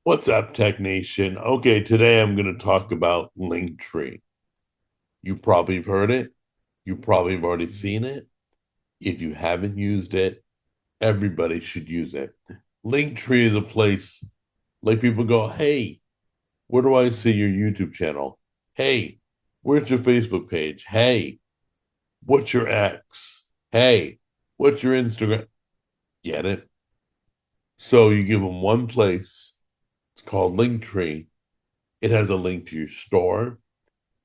What's up, Tech Nation? Okay, today I'm going to talk about Linktree. You probably have heard it. You probably have already seen it. If you haven't used it, everybody should use it. Linktree is a place like people go, hey, where do I see your YouTube channel? Hey, where's your Facebook page? Hey, what's your X? Hey, what's your Instagram? Get it? So you give them one place. It's called Linktree. It has a link to your store.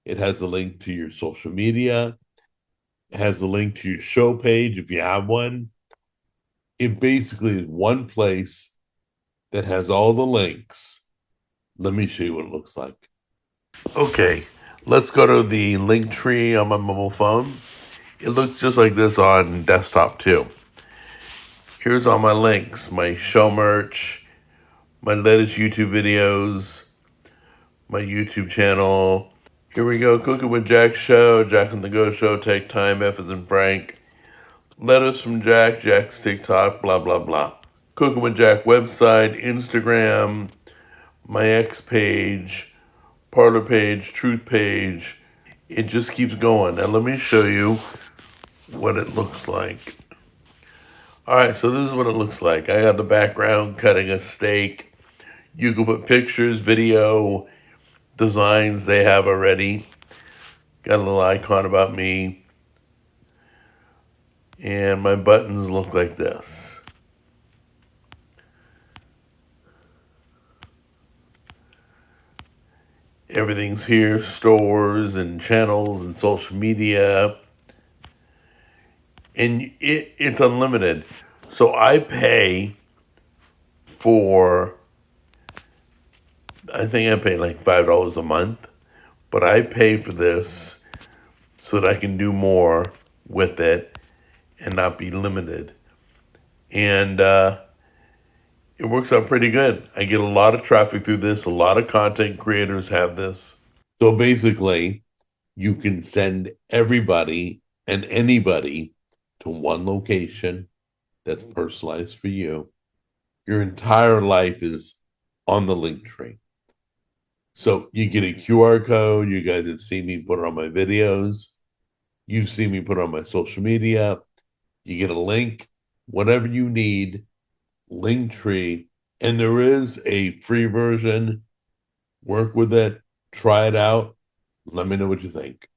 It has a link to your social media. It has a link to your show page if you have one. It basically is one place that has all the links. Let me show you what it looks like. Okay, let's go to the link tree on my mobile phone. It looks just like this on desktop too. Here's all my links, my show merch, my latest YouTube videos, my YouTube channel. Here we go, Cooking with Jack show, Jack and the Go show, Take Time, F as in Frank. Letters from Jack, Jack's TikTok, blah, blah, blah. Cooking with Jack website, Instagram, my X page, Parlor page, Truth page. It just keeps going. Now let me show you what it looks like. All right, so this is what it looks like. I got the background cutting a steak. You can put pictures, video, designs they have already. Got a little icon about me. And my buttons look like this. Everything's here, stores and channels and social media. And it's unlimited. So I pay for, I think I pay like $5 a month, but I pay for this so that I can do more with it and not be limited. And it works out pretty good. I get a lot of traffic through this. A lot of content creators have this. So basically, you can send everybody and anybody to one location that's personalized for you. Your entire life is on the link tree. So you get a QR code. You guys have seen me put it on my videos. You've seen me put it on my social media. You get a link, whatever you need, Linktree. And there is a free version. Work with it, try it out. Let me know what you think.